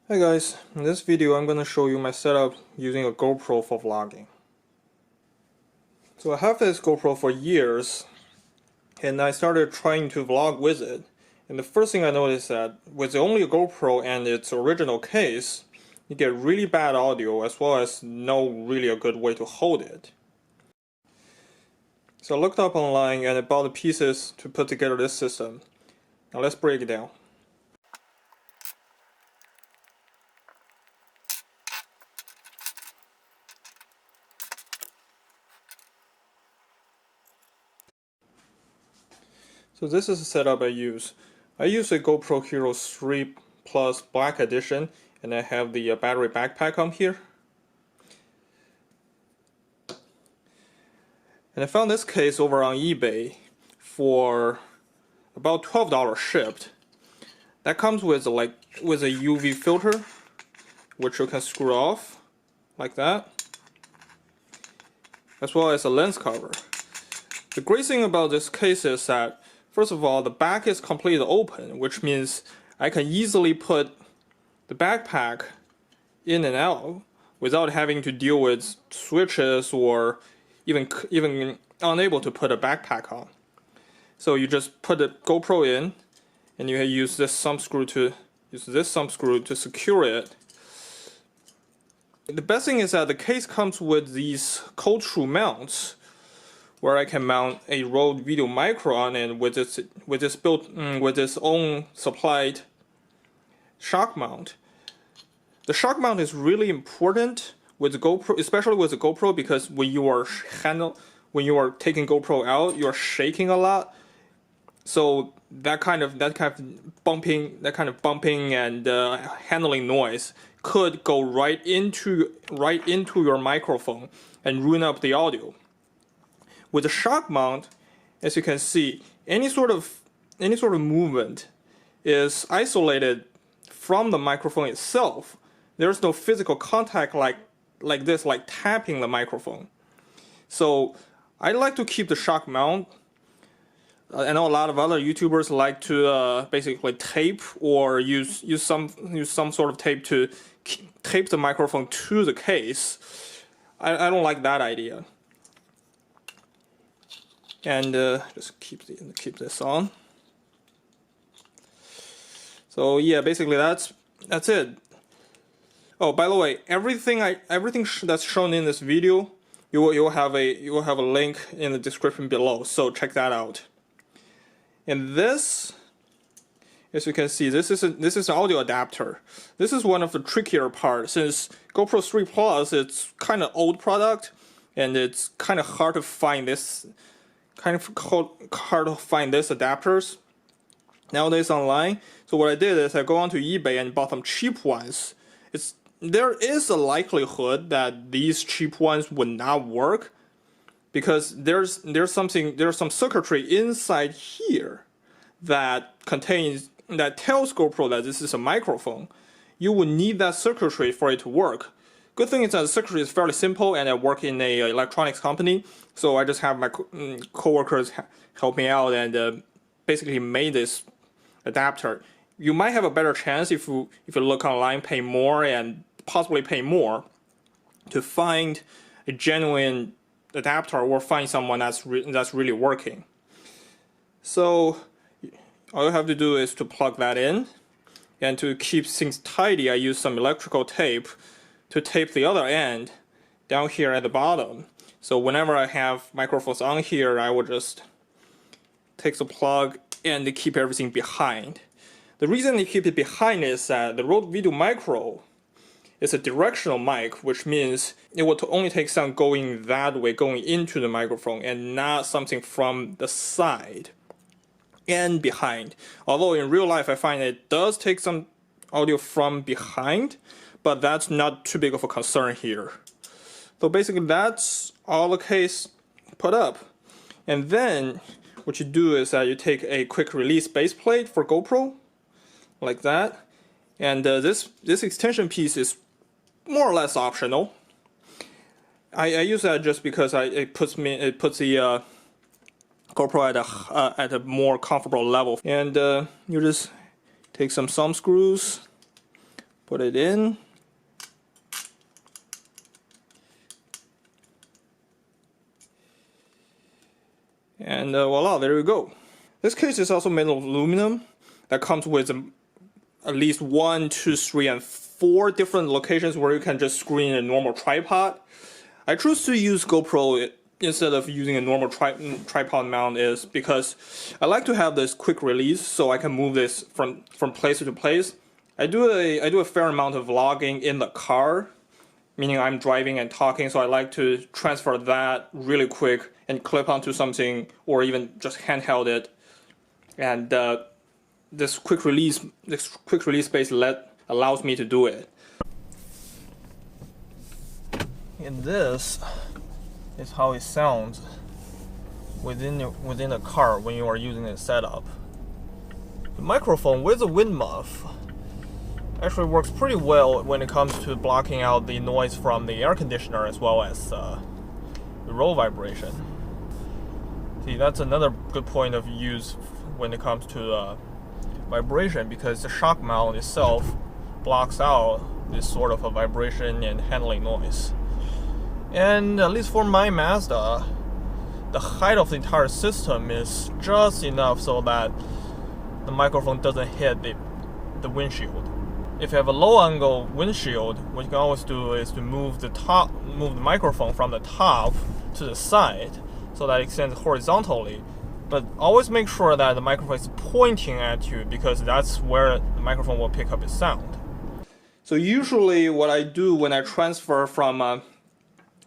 Hey guys, in this video I'm going to show you my setup using a GoPro for vlogging. So I have this GoPro for years and I started trying to vlog with it. And the first thing I noticed that with only a GoPro and its original case, you get really bad audio as well as no really a good way to hold it. So I looked up online and I bought the pieces to put together this system. Now let's break it down. So this is the setup I use. I use a GoPro Hero 3 Plus Black Edition, and I have the battery backpack on here. And I found this case over on eBay for about $12 shipped. That comes with a UV filter, which you can screw off like that, as well as a lens cover. The great thing about this case is that first of all, the back is completely open, which means I can easily put the backpack in and out without having to deal with switches or even unable to put a backpack on. So you just put the GoPro in, and you use this thumb screw to secure it. The best thing is that the case comes with these cold screw mounts, where I can mount a Rode Video Micro on it with its own supplied shock mount. The shock mount is really important with the GoPro, especially with the GoPro, because when you are taking GoPro out, you're shaking a lot. So that kind of bumping and handling noise could go right into your microphone and ruin up the audio. With the shock mount, as you can see, any sort of movement is isolated from the microphone itself. There's no physical contact like this, like tapping the microphone. So I like to keep the shock mount. I know a lot of other YouTubers like to basically tape or use some sort of tape to tape the microphone to the case. I don't like that idea. And just keep this on. So yeah, basically that's it. Oh, by the way, everything that's shown in this video, you will have a link in the description below. So check that out. And this, as you can see, this is an audio adapter. This is one of the trickier parts, since GoPro 3 Plus, it's kind of old product, and it's kind of hard to find this. Adapters nowadays online. So what I did is I go onto eBay and bought some cheap ones. There is a likelihood that these cheap ones would not work, because there's some circuitry inside here that tells GoPro that this is a microphone. You would need that circuitry for it to work. Good thing is that the circuitry is fairly simple, and I work in a electronics company, so I just have my co-workers help me out and basically made this adapter. You might have a better chance if you look online, pay more, and possibly pay more to find a genuine adapter or find someone that's really working. So all you have to do is to plug that in, and to keep things tidy, I use some electrical tape to tape the other end down here at the bottom. So whenever I have microphones on here, I will just take the plug and keep everything behind. The reason they keep it behind is that the Rode Video Micro is a directional mic, which means it will only take sound going that way, going into the microphone, and not something from the side and behind. Although in real life I find it does take some audio from behind, but that's not too big of a concern here. So basically that's all the case put up. And then what you do is that you take a quick release base plate for GoPro, like that. And this extension piece is more or less optional. I use that just because it puts the GoPro at a more comfortable level. And you just take some thumb screws, Put it in. And voila, there you go. This case is also made of aluminum. That comes with at least 1, 2, 3, and 4 different locations where you can just screw in a normal tripod. I choose to use GoPro instead of using a normal tripod mount is because I like to have this quick release so I can move this from place to place. I do a fair amount of vlogging in the car, meaning I'm driving and talking, so I like to transfer that really quick and clip onto something or even just handheld it. And this quick release space allows me to do it. And this is how it sounds within the car when you are using the setup. The microphone with the wind muff actually works pretty well when it comes to blocking out the noise from the air conditioner as well as the roll vibration. See, that's another good point of use when it comes to vibration, because the shock mount itself blocks out this sort of a vibration and handling noise. And at least for my Mazda, the height of the entire system is just enough so that the microphone doesn't hit the windshield. If you have a low angle windshield, what you can always do is to move the microphone from the top to the side so that it extends horizontally. But always make sure that the microphone is pointing at you, because that's where the microphone will pick up its sound. So usually what I do when I transfer from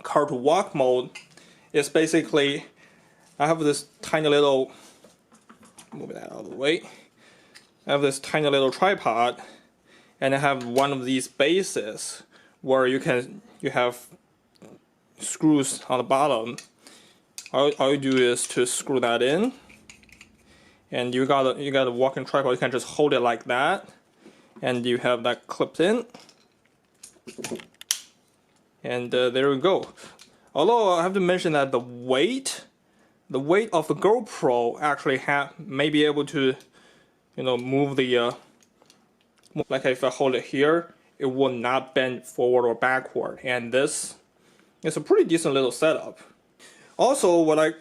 car to walk mode is basically I have this tiny little, move that out of the way, I have this tiny little tripod, and I have one of these bases where you have screws on the bottom. All you do is to screw that in, and you got a walking tripod. You can just hold it like that, and you have that clipped in, and there we go. Although I have to mention that the weight of the GoPro actually may be able to, move the like if I hold it here, it will not bend forward or backward, and this is a pretty decent little setup. Also, what I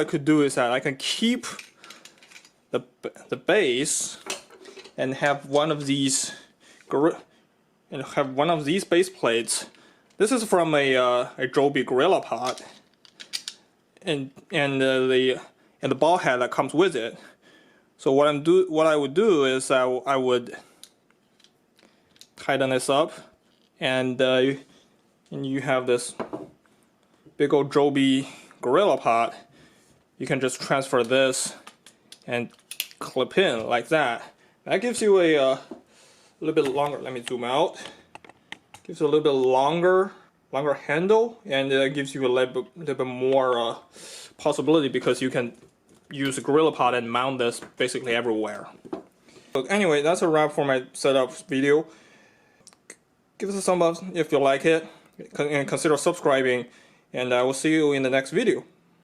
could do is that I can keep the base and have one of these base plates. This is from a Joby Gorilla Pod, and the ball head that comes with it. So what I would do is I would tighten this up, and you have this big old Joby Gorilla Pod. You can just transfer this and clip in like that. That gives you a little bit longer. Let me zoom out. Gives you a little bit longer handle, and it gives you a little bit more possibility, because you can use a Gorilla Pod and mount this basically everywhere. So anyway, that's a wrap for my setup video. Give us a thumb up if you like it, and consider subscribing, and I will see you in the next video.